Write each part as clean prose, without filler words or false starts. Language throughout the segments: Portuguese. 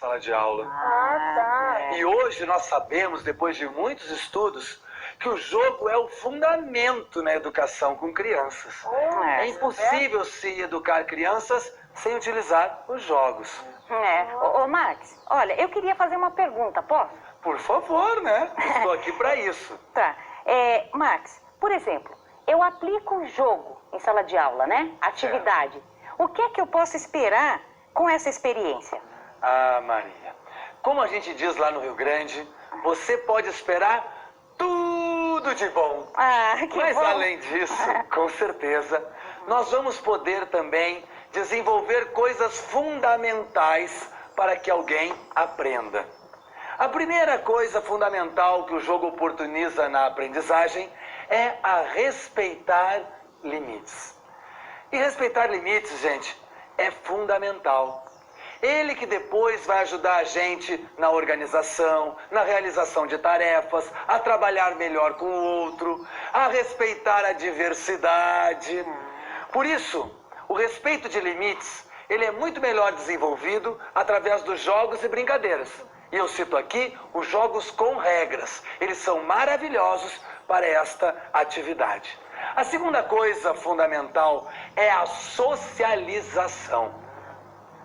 sala de aula. E hoje nós sabemos, depois de muitos estudos, que o jogo é o fundamento na educação com crianças. É impossível se educar crianças sem utilizar os jogos. Ô, Max, olha, eu queria fazer uma pergunta, posso? Por favor, né? Estou aqui para isso. Tá. Max, por exemplo, eu aplico o jogo em sala de aula, né? Atividade. O que é que eu posso esperar com essa experiência? Ah, Maria, como a gente diz lá no Rio Grande, você pode esperar tudo de bom. Que Mas bom. além disso, com certeza, nós vamos poder também desenvolver coisas fundamentais para que alguém aprenda. A primeira coisa fundamental que o jogo oportuniza na aprendizagem é a respeitar limites. E respeitar limites, gente, é fundamental. Ele que depois vai ajudar a gente na organização, na realização de tarefas, a trabalhar melhor com o outro, a respeitar a diversidade. Por isso, o respeito de limites, ele é muito melhor desenvolvido através dos jogos e brincadeiras. E eu cito aqui os jogos com regras. Eles são maravilhosos para esta atividade. A segunda coisa fundamental é a socialização.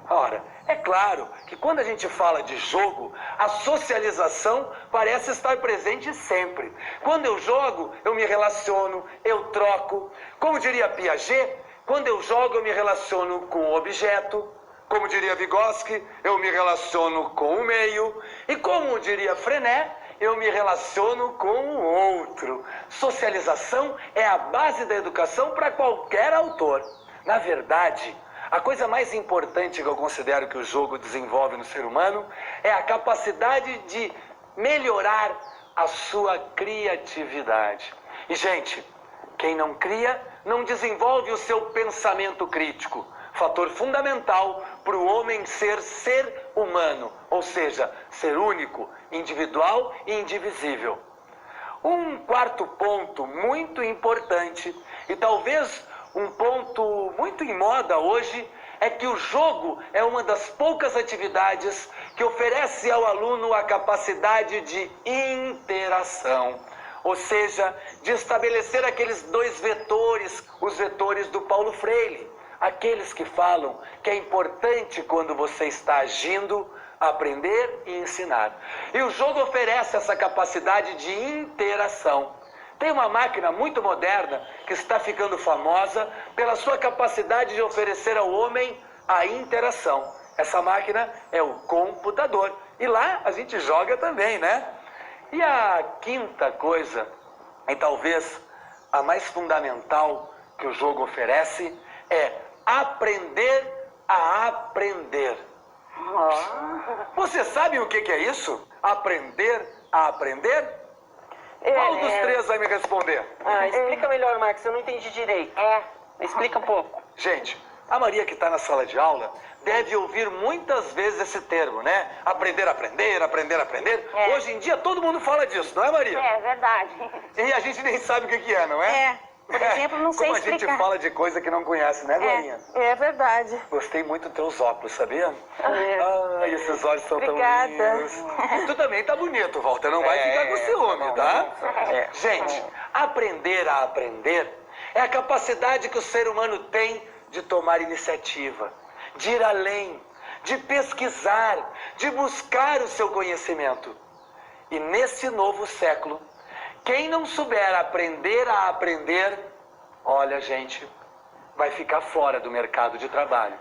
Ora, é claro que quando a gente fala de jogo, a socialização parece estar presente sempre. Quando eu jogo, eu me relaciono, eu troco. Como diria Piaget, quando eu jogo, eu me relaciono com o objeto. Como diria Vygotsky, eu me relaciono com o meio. E como diria Frenet, eu me relaciono com o outro. Socialização é a base da educação para qualquer autor. Na verdade, a coisa mais importante que eu considero que o jogo desenvolve no ser humano é a capacidade de melhorar a sua criatividade. E, gente, quem não cria, não desenvolve o seu pensamento crítico. Fator fundamental para o homem ser humano, ou seja, ser único, individual e indivisível. Um quarto ponto muito importante, e talvez um ponto muito em moda hoje, é que o jogo é uma das poucas atividades que oferece ao aluno a capacidade de interação. Ou seja, de estabelecer aqueles dois vetores, os vetores do Paulo Freire. Aqueles que falam que é importante quando você está agindo, aprender e ensinar. E o jogo oferece essa capacidade de interação. Tem uma máquina muito moderna que está ficando famosa pela sua capacidade de oferecer ao homem a interação. Essa máquina é o computador. E lá a gente joga também, né? E a quinta coisa, e talvez a mais fundamental que o jogo oferece, é aprender a aprender. Você sabe o que é isso? Aprender a aprender? Qual dos três vai me responder? Explica melhor, Max, eu não entendi direito. Explica um pouco. Gente, a Maria que está na sala de aula deve ouvir muitas vezes esse termo, né? Aprender a aprender, aprender a aprender. Hoje em dia todo mundo fala disso, não é, Maria? É verdade. E a gente nem sabe o que é, não é? Por exemplo, não sei Como explicar. a gente fala de coisa que não conhece, né, Glorinha? É verdade. Gostei muito dos teus óculos, sabia? Ai, esses olhos são Obrigada. tão lindos. Tu também tá bonito, Walter. Não vai ficar com ciúme, tá? Gente, aprender a aprender é a capacidade que o ser humano tem de tomar iniciativa, de ir além, de pesquisar, de buscar o seu conhecimento. E nesse novo século, quem não souber aprender a aprender, olha, gente, vai ficar fora do mercado de trabalho.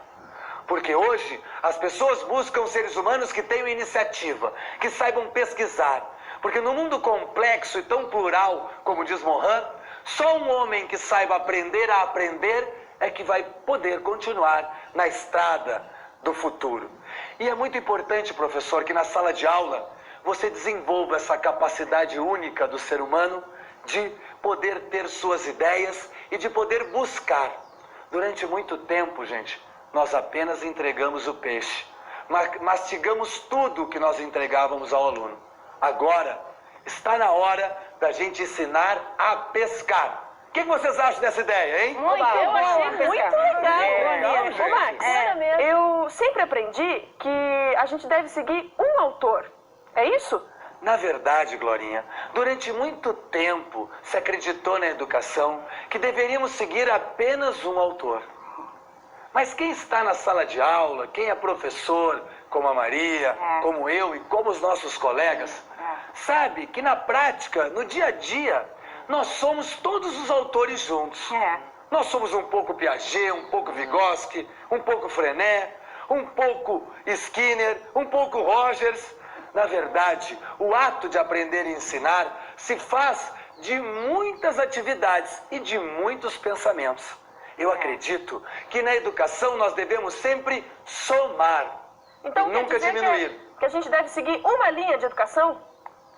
Porque hoje as pessoas buscam seres humanos que tenham iniciativa, que saibam pesquisar. Porque no mundo complexo e tão plural, como diz Morin, só um homem que saiba aprender a aprender é que vai poder continuar na estrada do futuro. E é muito importante, professor, que na sala de aula você desenvolva essa capacidade única do ser humano de poder ter suas ideias e de poder buscar. Durante muito tempo, gente, nós apenas entregamos o peixe. Mastigamos tudo que nós entregávamos ao aluno. Agora, está na hora da gente ensinar a pescar. que vocês acham dessa ideia, hein? Muito Oba, eu boa, achei muito legal. legal. Legal, gente. Ô, Max, eu sempre aprendi que a gente deve seguir um autor. É isso? Na verdade, Glorinha, durante muito tempo se acreditou na educação que deveríamos seguir apenas um autor. Mas quem está na sala de aula, quem é professor, como a Maria, como eu e como os nossos colegas, sabe que na prática, no dia a dia, nós somos todos os autores juntos. Nós somos um pouco Piaget, um pouco Vygotsky, um pouco Freinet, um pouco Skinner, um pouco Rogers. Na verdade, o ato de aprender e ensinar se faz de muitas atividades e de muitos pensamentos. Eu acredito que na educação nós devemos sempre somar Então e quer nunca dizer diminuir. que a gente deve seguir uma linha de educação?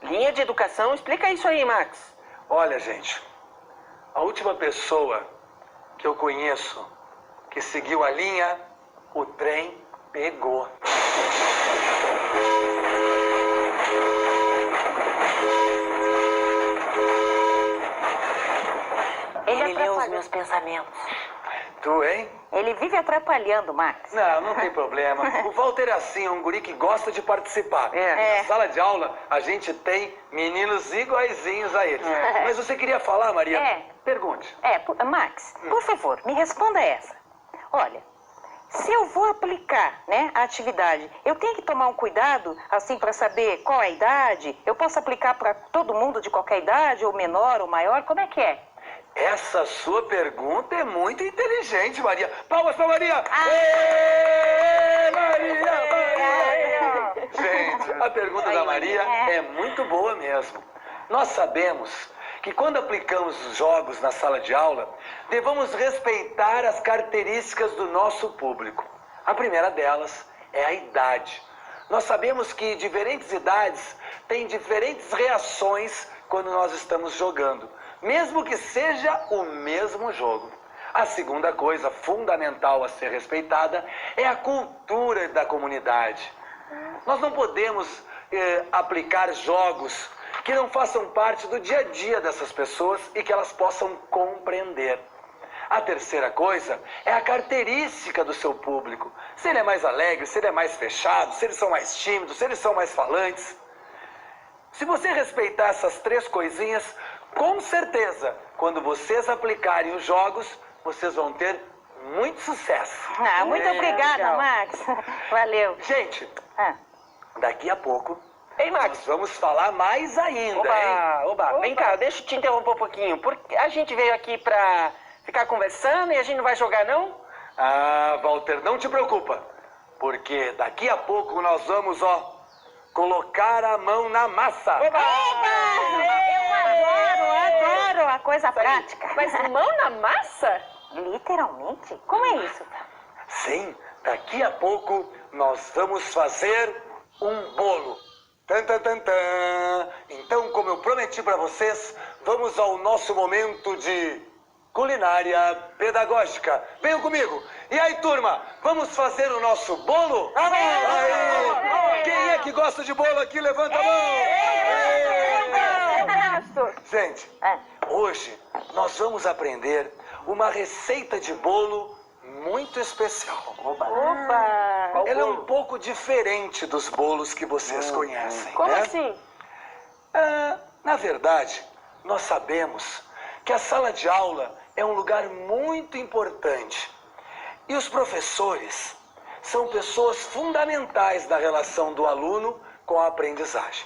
Linha de educação? Explica isso aí, Max. Olha, gente, a última pessoa que eu conheço que seguiu a linha, o trem pegou. Ele leu os atrapalha. meus pensamentos. Tu, hein? Ele vive atrapalhando, Max. Não tem problema. O Walter é assim, é um guri que gosta de participar. É. Na sala de aula, a gente tem meninos iguaizinhos a eles. Mas você queria falar, Maria? Pergunte. Max, por favor, me responda essa. Olha, se eu vou aplicar, né, a atividade, eu tenho que tomar um cuidado, assim, para saber qual é a idade? Eu posso aplicar para todo mundo de qualquer idade, ou menor, ou maior? Como é que é? Essa sua pergunta é muito inteligente, Maria. Palmas pra Maria! Maria! Gente, a pergunta da Maria é muito boa mesmo. Nós sabemos que quando aplicamos os jogos na sala de aula, devemos respeitar as características do nosso público. A primeira delas é a idade. Nós sabemos que diferentes idades têm diferentes reações quando nós estamos jogando, mesmo que seja o mesmo jogo. A segunda coisa fundamental a ser respeitada é a cultura da comunidade. Nós não podemos aplicar jogos que não façam parte do dia a dia dessas pessoas e que elas possam compreender. A terceira coisa é a característica do seu público. Se ele é mais alegre, se ele é mais fechado, se eles são mais tímidos, se eles são mais falantes. Se você respeitar essas três coisinhas, com certeza, quando vocês aplicarem os jogos, vocês vão ter muito sucesso. Muito obrigada, legal. Max. Valeu. Gente, daqui a pouco, Ei, Max. nós vamos falar mais ainda, hein? Oba. Vem cá, deixa eu te interromper um pouquinho. Porque a gente veio aqui pra ficar conversando e a gente não vai jogar, não? Ah, Walter, não te preocupa, porque daqui a pouco nós vamos, colocar a mão na massa. Eu adoro a coisa prática. Mas mão na massa? Literalmente? Como é isso? Sim, daqui a pouco nós vamos fazer um bolo. Tan, tan, tan, tan. Então, como eu prometi para vocês, vamos ao nosso momento de culinária pedagógica. Venham comigo. E aí, turma, vamos fazer o nosso bolo? Aí. Quem é que gosta de bolo aqui? Levanta a mão. Gente, hoje nós vamos aprender uma receita de bolo muito especial. Ela é um pouco diferente dos bolos que vocês conhecem, Como né? assim? Na verdade, nós sabemos que a sala de aula é um lugar muito importante. E os professores são pessoas fundamentais da relação do aluno com a aprendizagem.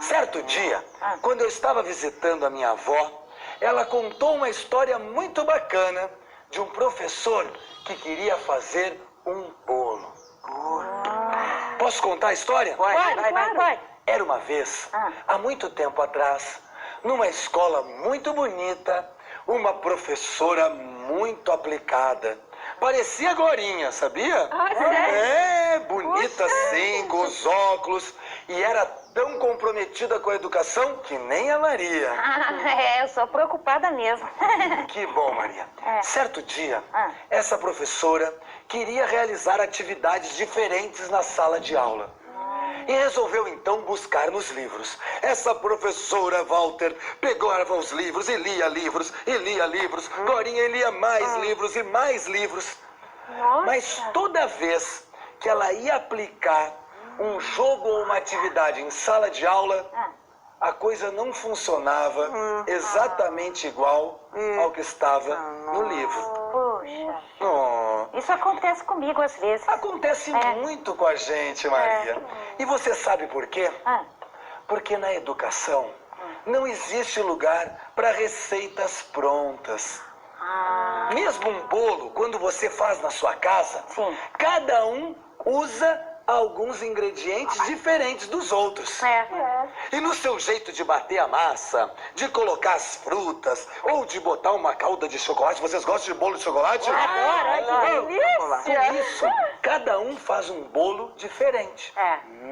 Certo dia, quando eu estava visitando a minha avó, ela contou uma história muito bacana de um professor que queria fazer um bolo. Posso contar a história? Vai. Era uma vez, há muito tempo atrás, numa escola muito bonita, uma professora muito aplicada. Parecia Glorinha, sabia? Sério? Bonita assim, com os óculos. E era tão comprometida com a educação que nem a Maria. Eu sou preocupada mesmo. Que bom, Maria. Certo dia, essa professora queria realizar atividades diferentes na sala de aula. e resolveu então buscar nos livros. Essa professora, Walter, pegava os livros e lia livros, e lia livros. Glorinha lia mais livros e mais livros. Mas toda vez que ela ia aplicar um jogo ou uma atividade em sala de aula, a coisa não funcionava exatamente igual ao que estava no livro. Puxa, Oh, isso acontece comigo às vezes. acontece muito com a gente, Maria. E você sabe por quê? Ah, Porque na educação não existe lugar para receitas prontas. ah, Mesmo um bolo, quando você faz na sua casa, Sim. cada um usa alguns ingredientes diferentes dos outros. E no seu jeito de bater a massa, de colocar as frutas, ou de botar uma calda de chocolate, vocês gostam de bolo de chocolate? Adoro, que delícia! Com isso, cada um faz um bolo diferente.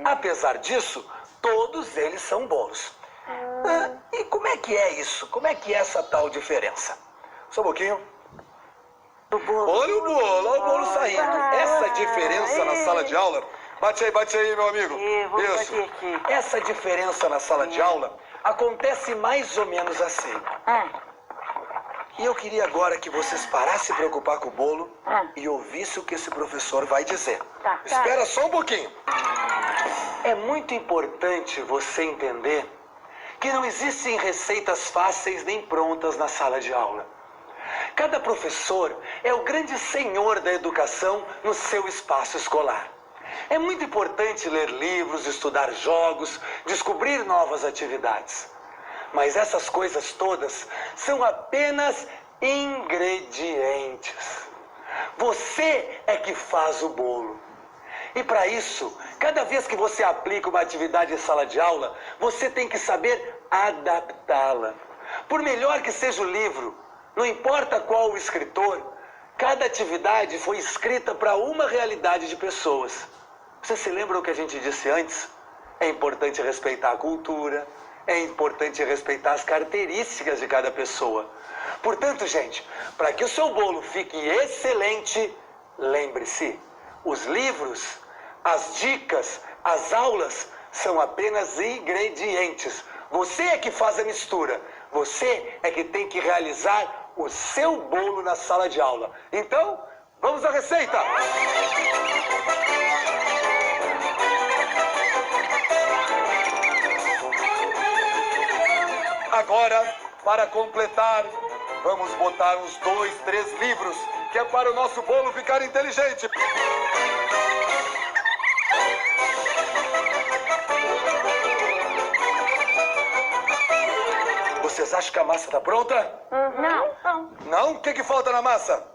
Apesar disso, todos eles são bolos. E como é que é isso? Como é que é essa tal diferença? Só um pouquinho. Olha o bolo, olha o bolo saindo. Essa diferença na sala de aula... Bate aí, meu amigo. Isso. Essa diferença na sala de aula acontece mais ou menos assim. E eu queria agora que vocês parassem de se preocupar com o bolo e ouvissem o que esse professor vai dizer. Espera só um pouquinho. É muito importante você entender que não existem receitas fáceis nem prontas na sala de aula. Cada professor é o grande senhor da educação no seu espaço escolar. É muito importante ler livros, estudar jogos, descobrir novas atividades. Mas essas coisas todas são apenas ingredientes. Você é que faz o bolo. E para isso, cada vez que você aplica uma atividade em sala de aula, você tem que saber adaptá-la. Por melhor que seja o livro, não importa qual o escritor, cada atividade foi escrita para uma realidade de pessoas. Você se lembra o que a gente disse antes? É importante respeitar a cultura, é importante respeitar as características de cada pessoa. Portanto, gente, para que o seu bolo fique excelente, lembre-se, os livros, as dicas, as aulas são apenas ingredientes. Você é que faz a mistura. Você é que tem que realizar o seu bolo na sala de aula. Então, vamos à receita! Agora, para completar, vamos botar uns 2, 3 livros, que é para o nosso bolo ficar inteligente. Vocês acham que a massa está pronta? Não. Não? O que falta na massa?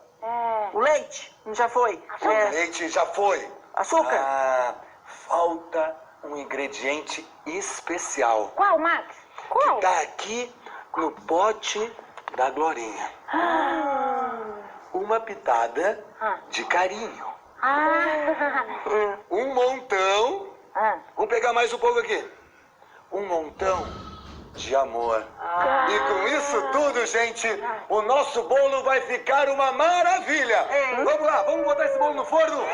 O leite, já foi. O leite já foi. Açúcar. Ah, falta um ingrediente especial. Qual, Max? Qual? Tá aqui no pote da Glorinha. Uma pitada de carinho. Um montão. Vamos pegar mais um pouco aqui. Um montão de amor. E com isso tudo, gente, o nosso bolo vai ficar uma maravilha. Vamos lá, vamos botar esse bolo no forno.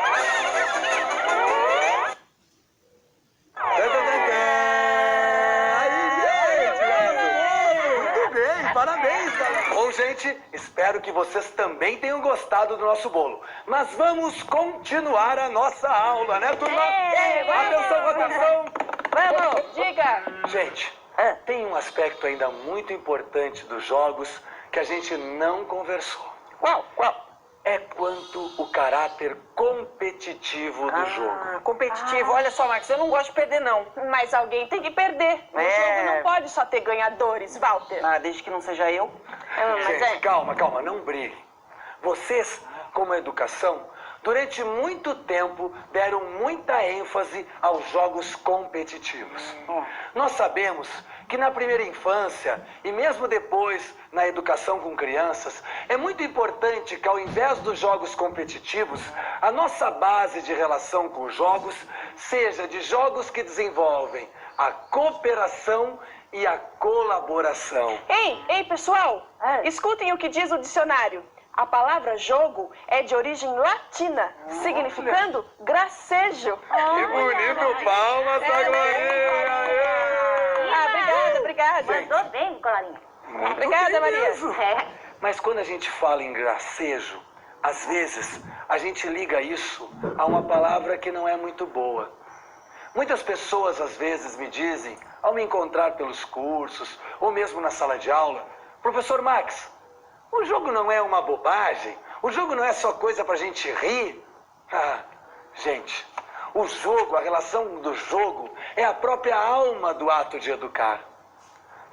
Parabéns, galera! Bom, gente, espero que vocês também tenham gostado do nosso bolo. Mas vamos continuar a nossa aula, né, turma? Atenção! Vamos, diga. Gente, tem um aspecto ainda muito importante dos jogos que a gente não conversou. Qual? É quanto o caráter competitivo do jogo. Competitivo. Olha só, Max, eu não gosto de perder, não. Mas alguém tem que perder. O jogo não pode só ter ganhadores, Walter. Desde que não seja eu. Gente, calma, não briguem. Vocês, como educação, durante muito tempo deram muita ênfase aos jogos competitivos. Nós sabemos que na primeira infância e mesmo depois na educação com crianças, é muito importante que ao invés dos jogos competitivos, a nossa base de relação com os jogos seja de jogos que desenvolvem a cooperação e a colaboração. Ei, pessoal, escutem o que diz o dicionário. A palavra jogo é de origem latina, significando gracejo. Que bonito! Palmas pra Glorinha! Obrigada. Mandou bem, Glorinha. Obrigada, Maria. Mas quando a gente fala em gracejo, às vezes a gente liga isso a uma palavra que não é muito boa. Muitas pessoas às vezes me dizem, ao me encontrar pelos cursos ou mesmo na sala de aula, professor Max, o jogo não é uma bobagem? O jogo não é só coisa pra gente rir? Gente, o jogo, a relação do jogo é a própria alma do ato de educar.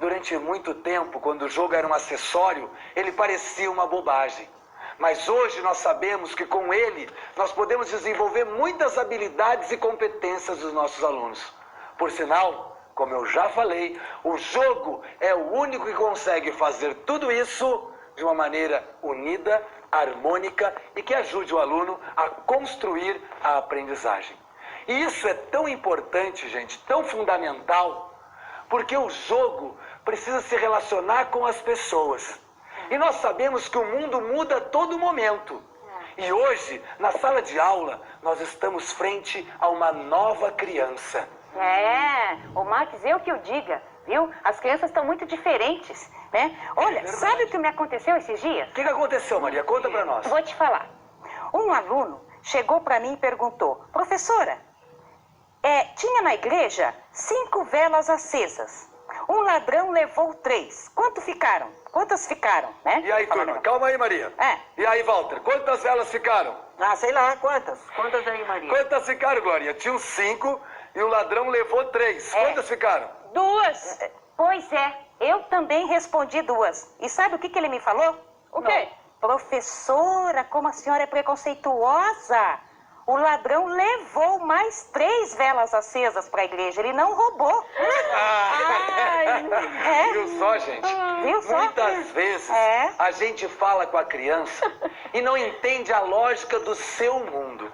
Durante muito tempo, quando o jogo era um acessório, ele parecia uma bobagem. Mas hoje nós sabemos que com ele nós podemos desenvolver muitas habilidades e competências dos nossos alunos. Por sinal, como eu já falei, o jogo é o único que consegue fazer tudo isso de uma maneira unida, harmônica e que ajude o aluno a construir a aprendizagem. E isso é tão importante, gente, tão fundamental, porque o jogo precisa se relacionar com as pessoas. E nós sabemos que o mundo muda a todo momento. E hoje, na sala de aula, nós estamos frente a uma nova criança. O Max, eu que o diga, viu? As crianças estão muito diferentes, né? Olha, sabe o que me aconteceu esses dias? O que aconteceu, Maria? Conta pra nós. Vou te falar. Um aluno chegou para mim e perguntou, professora, tinha na igreja 5 velas acesas. Um ladrão levou 3. Quantas ficaram, né? E aí, turma? Calma aí, Maria. E aí, Walter? Quantas velas ficaram? Sei lá, quantas? Quantas aí, Maria? Quantas ficaram, Glória? Tinham 5 e o ladrão levou 3. Quantas ficaram? 2. Pois é, eu também respondi 2. E sabe o que ele me falou? O quê? Professora, como a senhora é preconceituosa. O ladrão levou mais 3 velas acesas para a igreja, ele não roubou. Viu só, gente? Viu só? Muitas vezes a gente fala com a criança e não entende a lógica do seu mundo.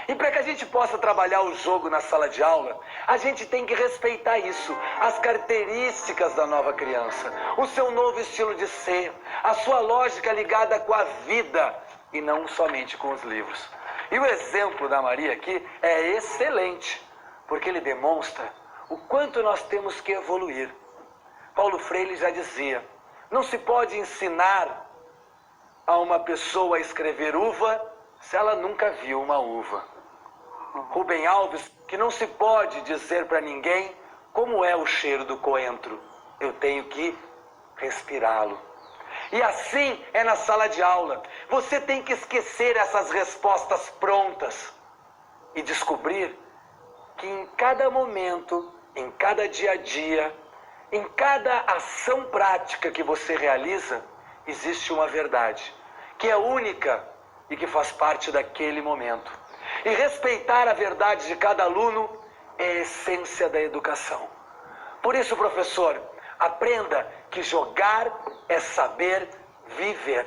E para que a gente possa trabalhar o jogo na sala de aula, a gente tem que respeitar isso, as características da nova criança, o seu novo estilo de ser, a sua lógica ligada com a vida e não somente com os livros. E o exemplo da Maria aqui é excelente, porque ele demonstra o quanto nós temos que evoluir. Paulo Freire já dizia, não se pode ensinar a uma pessoa a escrever uva se ela nunca viu uma uva. Rubem Alves, que não se pode dizer para ninguém como é o cheiro do coentro, eu tenho que respirá-lo. E assim é na sala de aula. Você tem que esquecer essas respostas prontas e descobrir que em cada momento, em cada dia a dia, em cada ação prática que você realiza, existe uma verdade, que é única e que faz parte daquele momento. E respeitar a verdade de cada aluno é a essência da educação. Por isso, professor, aprenda que jogar é saber viver.